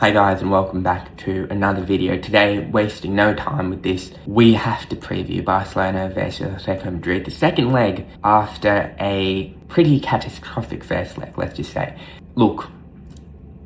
Hi guys, and welcome back to another video. Today, wasting no time with this, we have to preview Barcelona versus Atletico Madrid, the second leg after a pretty catastrophic first leg, let's just say. Look,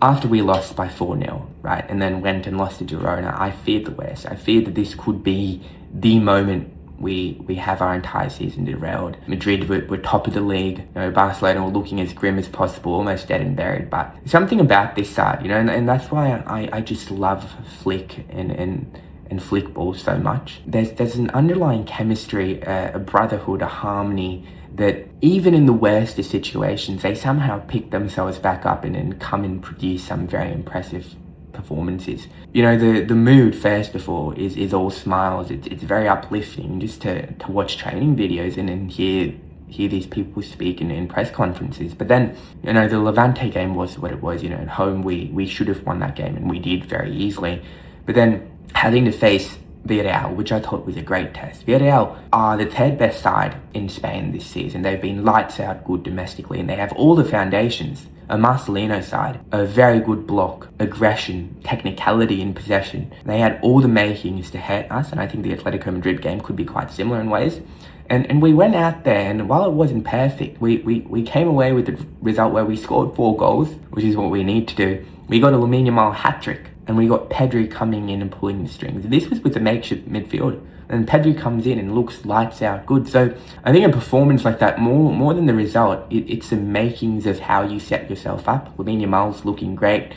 after we lost by 4-0, right, and then went and lost to Girona, I feared the worst. I feared that this could be the moment we have our entire season derailed. Madrid were top of the league. You know, Barcelona were looking as grim as possible, almost dead and buried. But something about this side, you know, and that's why I just love Flick and Flick ball so much. There's an underlying chemistry, a brotherhood, a harmony that even in the worst of situations, they somehow pick themselves back up and come and produce some very impressive performances. You know, the mood first of all is all smiles. It's very uplifting just to watch training videos and hear these people speak in press conferences. But then, you know, the Levante game was what it was. You know, at home we should have won that game, and we did very easily. But then having to face Villarreal, which I thought was a great test. Villarreal are the third best side in Spain this season. They've been lights out good domestically, and they have all the foundations. A Marcelino side, a very good block, aggression, technicality in possession. They had all the makings to hurt us, and I think the Atletico Madrid game could be quite similar in ways. And we went out there, and while it wasn't perfect, we came away with the result where we scored 4 goals, which is what we need to do. We got a Lamine Yamal hat-trick, and we got Pedri coming in and pulling the strings. This was with the makeshift midfield. And Pedri comes in and looks lights out good. So I think a performance like that, more than the result, it's the makings of how you set yourself up. Lamine Yamal's looking great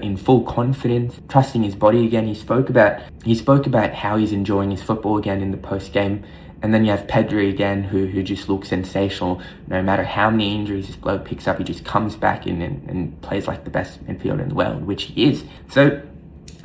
in full confidence, trusting his body again. He spoke about how he's enjoying his football again in the post game. And then you have Pedri again, who just looks sensational. No matter how many injuries this bloke picks up, he just comes back in and plays like the best midfielder in the world, which he is. So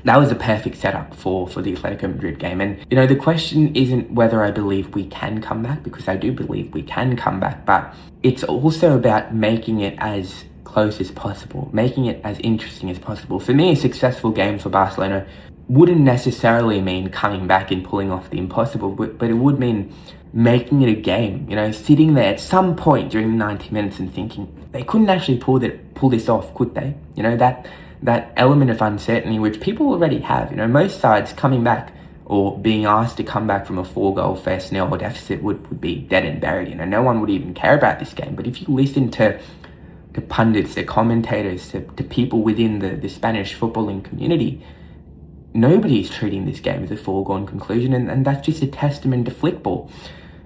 that was a perfect setup for the Atletico Madrid game. And, you know, the question isn't whether I believe we can come back, because I do believe we can come back, but it's also about making it as close as possible, making it as interesting as possible. For me, a successful game for Barcelona wouldn't necessarily mean coming back and pulling off the impossible, but it would mean making it a game, you know, sitting there at some point during the 90 minutes and thinking, they couldn't actually pull this off, could they? You know, that element of uncertainty, which people already have. You know, most sides coming back or being asked to come back from a 4-goal first nil deficit would be dead and buried. You know, no one would even care about this game. But if you listen to pundits, to commentators, to people within the Spanish footballing community, nobody's treating this game as a foregone conclusion, and that's just a testament to Flickball.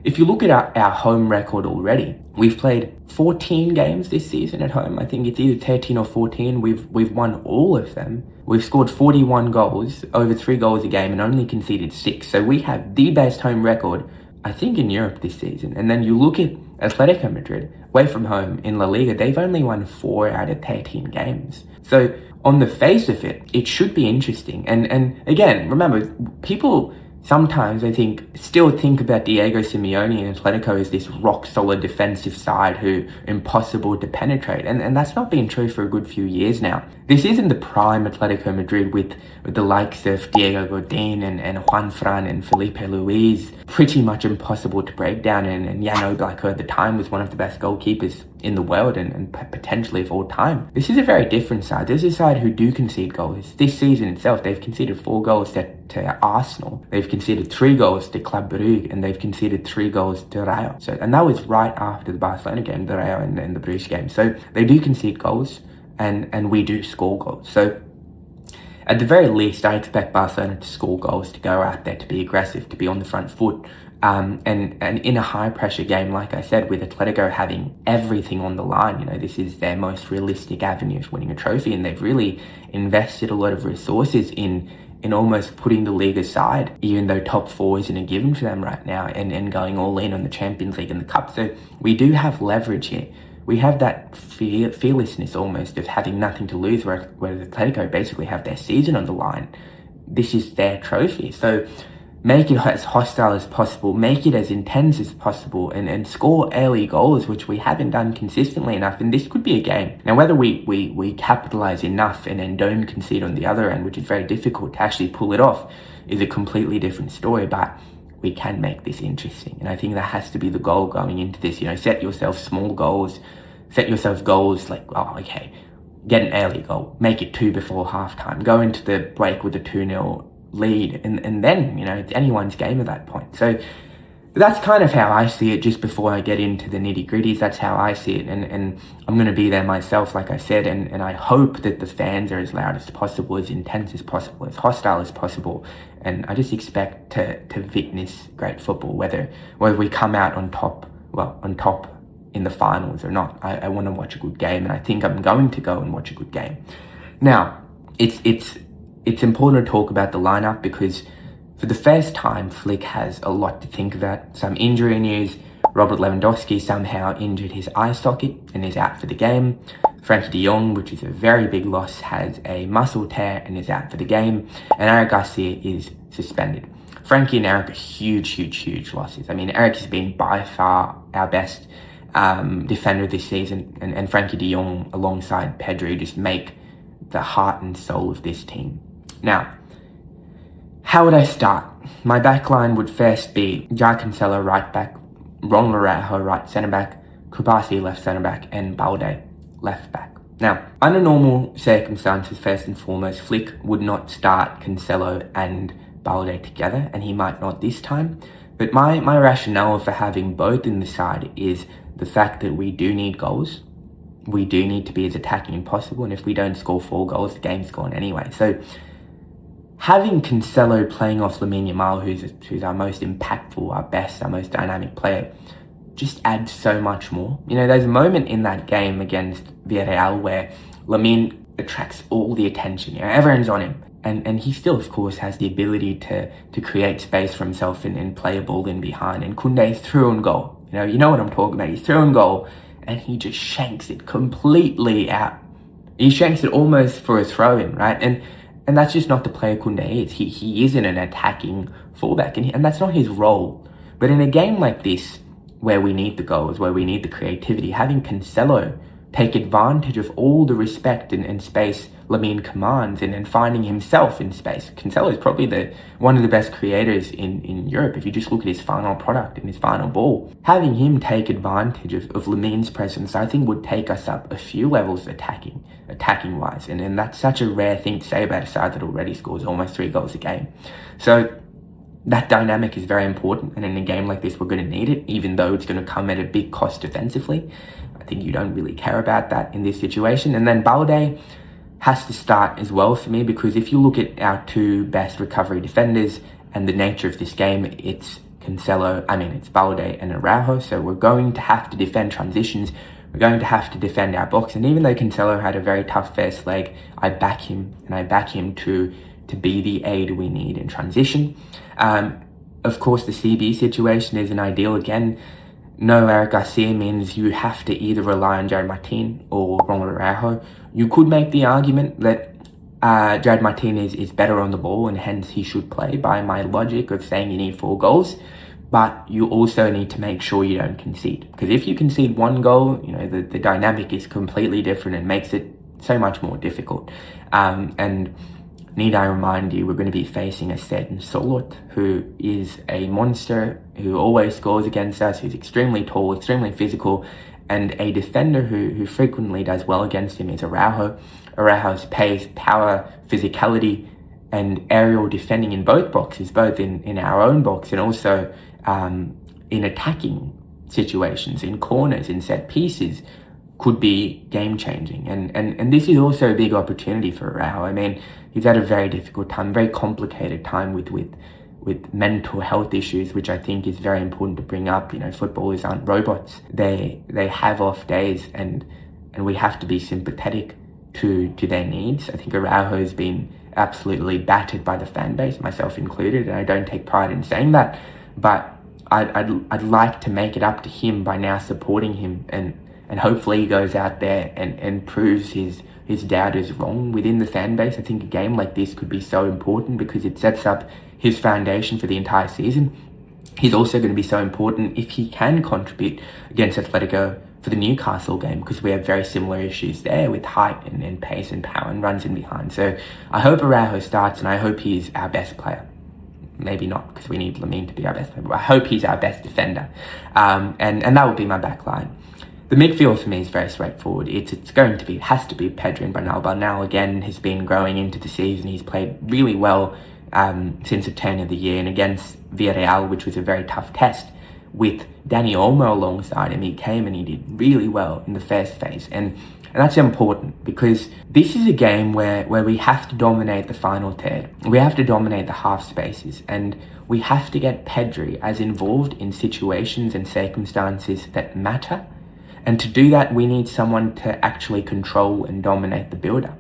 If you look at our home record already, we've played 14 games this season at home. I think it's either 13 or 14. We've won all of them. We've scored 41 goals, over 3 goals a game, and only conceded 6. So we have the best home record, I think, in Europe this season. And then you look at Atletico Madrid, away from home in La Liga, they've only won 4 out of 13 games. So on the face of it, it should be interesting. And again, remember, people sometimes, I think, still think about Diego Simeone and Atletico as this rock-solid defensive side who impossible to penetrate. And that's not been true for a good few years now. This isn't the prime Atletico Madrid with the likes of Diego Godin and Juan Fran and Felipe Luis. Pretty much impossible to break down. And Jan Oblak at the time was one of the best goalkeepers in the world and potentially of all time. This is a very different side. This is a side who do concede goals. This season itself, they've conceded 4 goals to Arsenal. They've conceded 3 goals to Club Brugge, and they've conceded 3 goals to Rayo. And that was right after the Barcelona game, the Rayo and the Brugge game. So they do concede goals, and we do score goals. So at the very least, I expect Barcelona to score goals, to go out there, to be aggressive, to be on the front foot. And in a high-pressure game, like I said, with Atletico having everything on the line, you know, this is their most realistic avenue of winning a trophy, and they've really invested a lot of resources in almost putting the league aside, even though top 4 isn't a given for them right now, and going all in on the Champions League and the Cup. So we do have leverage here. We have that fearlessness almost of having nothing to lose, where Atletico basically have their season on the line. This is their trophy. So make it as hostile as possible, make it as intense as possible, and score early goals, which we haven't done consistently enough. And this could be a game. Now, whether we capitalize enough and then don't concede on the other end, which is very difficult to actually pull it off, is a completely different story. But we can make this interesting. And I think that has to be the goal going into this. You know, set yourself small goals, set yourself goals like, oh, okay, get an early goal, make it 2 before halftime, go into the break with a 2-0 lead, and then, it's anyone's game at that point. So that's kind of how I see it. Just before I get into the nitty-gritties, that's how I see it, and I'm going to be there myself, like I said, and I hope that the fans are as loud as possible, as intense as possible, as hostile as possible, and I just expect to witness great football, whether we come out on top in the finals or not. I want to watch a good game, and I think I'm going to go and watch a good game. Now, it's important to talk about the lineup, because for the first time, Flick has a lot to think about. Some injury news. Robert Lewandowski somehow injured his eye socket and is out for the game. Frankie de Jong, which is a very big loss, has a muscle tear and is out for the game. And Eric Garcia is suspended. Frankie and Eric are huge losses. I mean, Eric has been by far our best defender this season. And Frankie de Jong, alongside Pedri, just make the heart and soul of this team. Now, how would I start? My backline would first be João Cancelo right back, Ronald Araujo right centre back, Kubasi left centre back, and Balde left back. Now, under normal circumstances, first and foremost, Flick would not start Cancelo and Balde together, and he might not this time. But my rationale for having both in the side is the fact that we do need goals. We do need to be as attacking as possible, and if we don't score 4 goals, the game's gone anyway. So having Cancelo playing off Lamine Yamal, who's our most impactful, our best, our most dynamic player, just adds so much more. There's a moment in that game against Villarreal where Lamine attracts all the attention. Everyone's on him. And he still, of course, has the ability to create space for himself and play a ball in behind. And Koundé's through and goal. You know what I'm talking about. He's through and goal, and he just shanks it completely out. He shanks it almost for a throw-in, right? And that's just not the player Koundé is. He isn't an attacking fullback, and that's not his role. But in a game like this, where we need the goals, where we need the creativity, having Cancelo take advantage of all the respect and space Lamine commands, and finding himself in space. Cancelo is probably one of the best creators in Europe, if you just look at his final product and his final ball. Having him take advantage of Lamine's presence, I think, would take us up a few levels attacking wise, and that's such a rare thing to say about a side that already scores almost 3 goals a game. So that dynamic is very important, and in a game like this, we're going to need it, even though it's going to come at a big cost defensively. I think you don't really care about that in this situation. And then Balde has to start as well for me, because if you look at our 2 best recovery defenders and the nature of this game, it's Balde and Araujo. So we're going to have to defend transitions. We're going to have to defend our box. And even though Cancelo had a very tough first leg, I back him to be the aid we need in transition. Of course, the CB situation isn't ideal. Again, no Eric Garcia means you have to either rely on Jared Martin or Ronald Araujo. You could make the argument that Jared Martin is better on the ball, and hence he should play, by my logic of saying you need 4 goals. But you also need to make sure you don't concede. Because if you concede 1 goal, the dynamic is completely different and makes it so much more difficult. And need I remind you, we're going to be facing a certain Solot, who is a monster, who always scores against us, who's extremely tall, extremely physical, and a defender who frequently does well against him is Araujo. Araujo's pace, power, physicality, and aerial defending in both boxes, both in our own box and also in attacking situations, in corners, in set pieces, could be game-changing. And this is also a big opportunity for Araujo. I mean, he's had a very difficult time, very complicated time with mental health issues, which I think is very important to bring up. Footballers aren't robots. They have off days, and we have to be sympathetic to their needs. I think Araujo has been absolutely battered by the fan base, myself included, and I don't take pride in saying that, but I'd like to make it up to him by now supporting him, and hopefully he goes out there and proves his doubters wrong within the fan base. I think a game like this could be so important because it sets up his foundation for the entire season. He's also going to be so important if he can contribute against Atletico for the Newcastle game, because we have very similar issues there with height and pace and power and runs in behind. So I hope Araujo starts, and I hope he's our best player. Maybe not, because we need Lamine to be our best player, but I hope he's our best defender. And that would be my back line. The midfield for me is very straightforward. It has to be Pedri and Bernal. Bernal again has been growing into the season. He's played really well since the turn of the year, and against Villarreal, which was a very tough test, with Dani Olmo alongside him, he came and he did really well in the first phase. And that's important, because this is a game where we have to dominate the final third. We have to dominate the half spaces, and we have to get Pedri as involved in situations and circumstances that matter. And to do that, we need someone to actually control and dominate the build-up.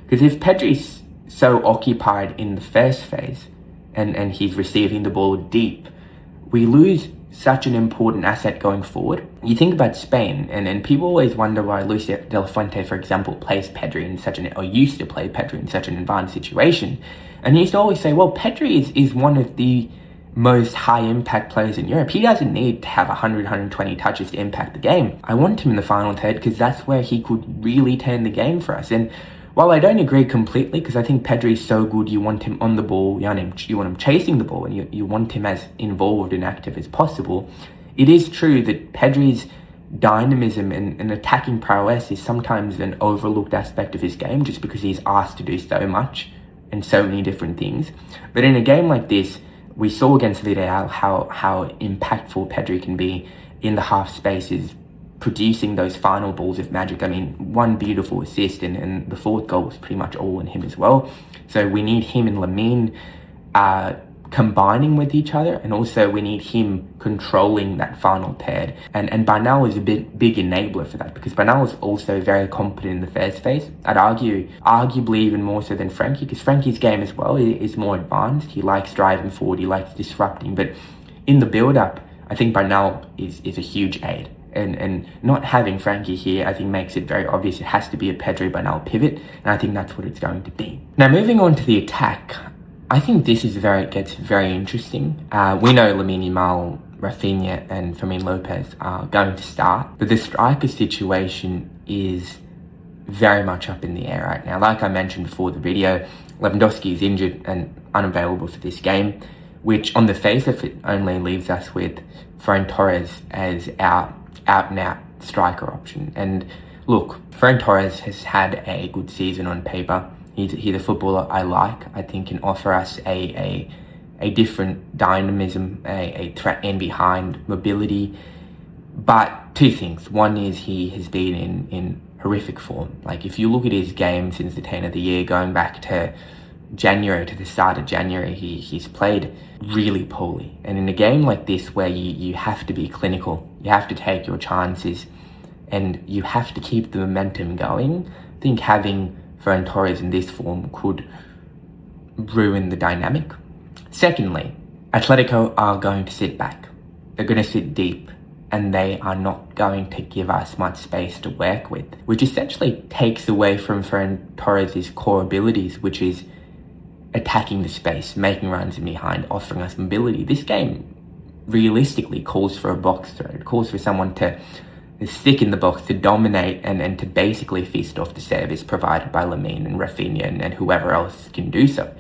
Because if Pedri's so occupied in the first phase and he's receiving the ball deep, we lose such an important asset going forward. You think about Spain, and people always wonder why Luis de la Fuente, for example, plays Pedri in or used to play Pedri in such an advanced situation. And he used to always say, well, Pedri is one of the most high impact players in Europe. He doesn't need to have 100, 120 touches to impact the game. I want him in the final third because that's where he could really turn the game for us. And while I don't agree completely, because I think Pedri is so good, you want him on the ball, you want him chasing the ball, and you want him as involved and active as possible, it is true that Pedri's dynamism and attacking prowess is sometimes an overlooked aspect of his game, just because he's asked to do so much and so many different things. But in a game like this, we saw against Villarreal how impactful Pedri can be in the half spaces, producing those final balls of magic. I mean, one beautiful assist, and the fourth goal was pretty much all in him as well. So we need him and Lamine combining with each other, and also we need him controlling that final third. And Bernal is a big enabler for that, because Bernal is also very competent in the first phase. I'd argue, arguably even more so than Frankie, because Frankie's game as well is more advanced. He likes driving forward, he likes disrupting, but in the build-up, I think Bernal is a huge aid. And not having Frankie here, I think, makes it very obvious it has to be a Pedri Bernal pivot, and I think that's what it's going to be. Now, moving on to the attack, I think this is gets very interesting. We know Lamine Yamal, Rafinha, and Fermin Lopez are going to start, but the striker situation is very much up in the air right now. Like I mentioned before the video, Lewandowski is injured and unavailable for this game, which on the face of it only leaves us with Ferran Torres as our out-and-out striker option. And look, Ferran Torres has had a good season on paper. He's a footballer I like. I think can offer us a different dynamism, a threat in behind, mobility. But two things. One is he has been in horrific form. Like, if you look at his game since the turn of the year, going back to January, to the start of January, he's played really poorly. And in a game like this, where you have to be clinical, you have to take your chances, and you have to keep the momentum going, I think having Ferran Torres in this form could ruin the dynamic. Secondly, Atletico are going to sit back. They're going to sit deep, and they are not going to give us much space to work with, which essentially takes away from Ferran Torres' core abilities, which is attacking the space, making runs in behind, offering us mobility. This game realistically calls for a box throw. It calls for someone to stick in the box, to dominate, and to basically feast off the service provided by Lamine and Rafinha and whoever else can do so.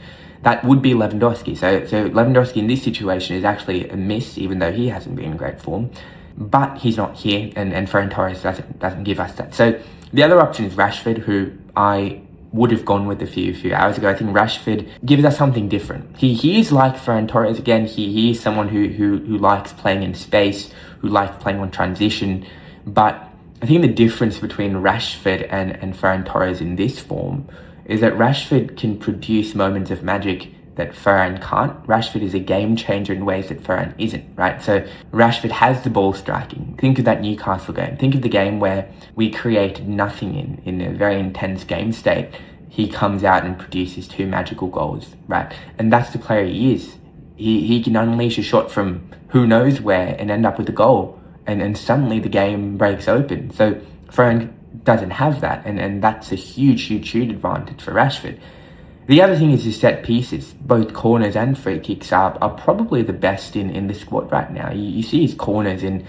That would be Lewandowski. So Lewandowski in this situation is actually a miss, even though he hasn't been in great form. But he's not here, and Ferran Torres doesn't give us that. So the other option is Rashford, who I would have gone with a few hours ago. I think Rashford gives us something different. He is like Ferran Torres. Again, he is someone who likes playing in space, who likes playing on transition. But I think the difference between Rashford and Ferran Torres in this form is that Rashford can produce moments of magic that Ferran can't. Rashford is a game changer in ways that Ferran isn't, right? So Rashford has the ball striking. Think of that Newcastle game. Think of the game where we created nothing in a very intense game state. He comes out and produces two magical goals, right? And that's the player he is. He can unleash a shot from who knows where and end up with a goal. And suddenly the game breaks open. So Ferran doesn't have that. And that's a huge advantage for Rashford. The other thing is his set pieces. Both corners and free kicks are probably the best in the squad right now. You see his corners and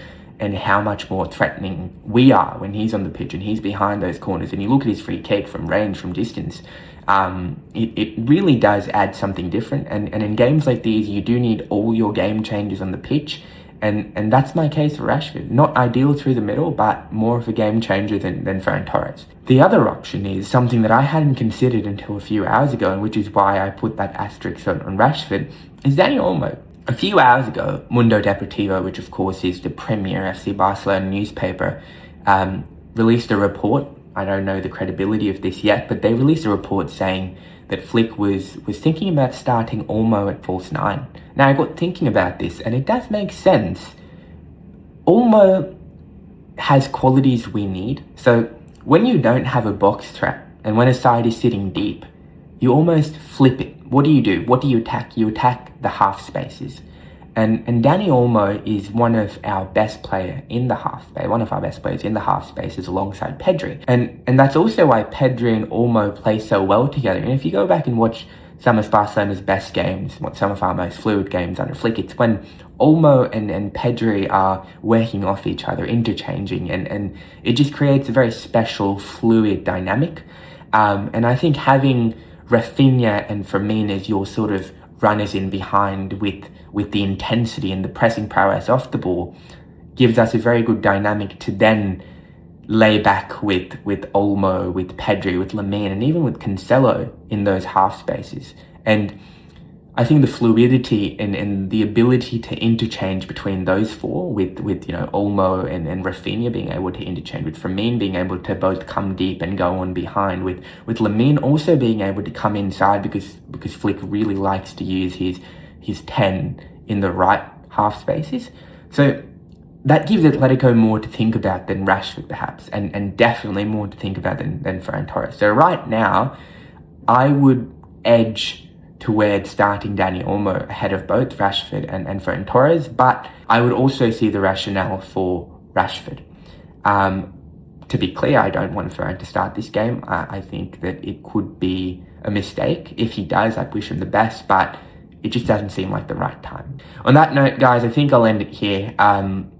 how much more threatening we are when he's on the pitch and he's behind those corners. And you look at his free kick from range, from distance, it really does add something different. And in games like these, you do need all your game changers on the pitch. And that's my case for Rashford. Not ideal through the middle, but more of a game changer than Ferran Torres. The other option is something that I hadn't considered until a few hours ago, and which is why I put that asterisk on Rashford, is Dani Olmo. A few hours ago, Mundo Deportivo, which of course is the premier FC Barcelona newspaper, released a report. I don't know the credibility of this yet, but they released a report saying that Flick was thinking about starting Olmo at false 9. Now, I got thinking about this, and it does make sense. Olmo has qualities we need. So when you don't have a box threat, and when a side is sitting deep, you almost flip it. What do? What do you attack? You attack the half spaces. And Dani Olmo is one of our best players in the half spaces alongside Pedri. And that's also why Pedri and Olmo play so well together. And if you go back and watch some of Barcelona's best games, some of our most fluid games under Flick, it's when Olmo and Pedri are working off each other, interchanging, and it just creates a very special, fluid dynamic. And I think having Rafinha and Firmino as your sort of runners in behind with the intensity and the pressing prowess off the ball gives us a very good dynamic to then lay back with Olmo, with Pedri, with Lamine, and even with Cancelo in those half spaces. And I think the fluidity and the ability to interchange between those four, with Olmo and Rafinha being able to interchange, with Firmino being able to both come deep and go on behind, with Lamine also being able to come inside because Flick really likes to use his 10 in the right half spaces. So that gives Atletico more to think about than Rashford perhaps, and definitely more to think about than Ferran Torres. So right now, I would edge towards starting Dani Olmo ahead of both Rashford and Ferran Torres, but I would also see the rationale for Rashford. To be clear, I don't want Ferran to start this game. I think that it could be a mistake. If he does, I'd wish him the best, but it just doesn't seem like the right time. On that note, guys, I think I'll end it here.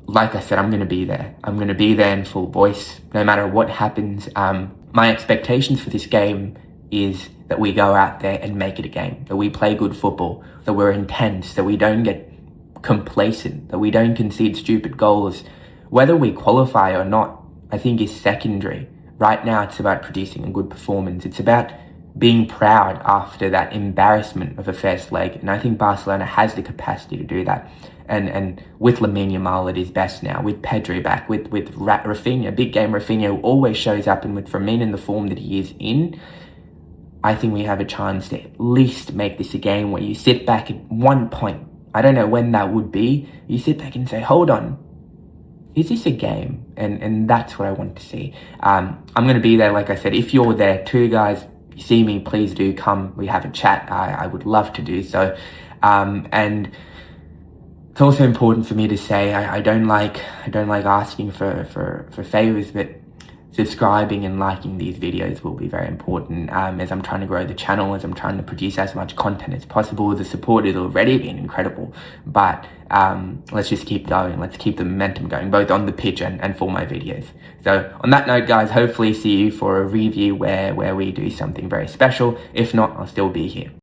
Like I said, I'm going to be there. I'm going to be there in full voice, no matter what happens. My expectations for this game is that we go out there and make it a game, that we play good football, that we're intense, that we don't get complacent, that we don't concede stupid goals. Whether we qualify or not, I think is secondary. Right now, it's about producing a good performance. It's about being proud after that embarrassment of a first leg. And I think Barcelona has the capacity to do that. And with Lamine Yamal at his best now, with Pedri back, with Rafinha, big game Rafinha, who always shows up, and with Firmino in the form that he is in, I think we have a chance to at least make this a game where you sit back at one point. I don't know when that would be. You sit back and say, hold on, is this a game? And that's what I want to see. I'm going to be there, like I said. If you're there too, guys, you see me, please do come. We have a chat. I would love to do so. And it's also important for me to say I don't like asking for favors, but subscribing and liking these videos will be very important as I'm trying to grow the channel, as I'm trying to produce as much content as possible. The support has already been incredible, but let's just keep going. Let's keep the momentum going, both on the pitch and for my videos. So on that note, guys, hopefully see you for a review where we do something very special. If not, I'll still be here.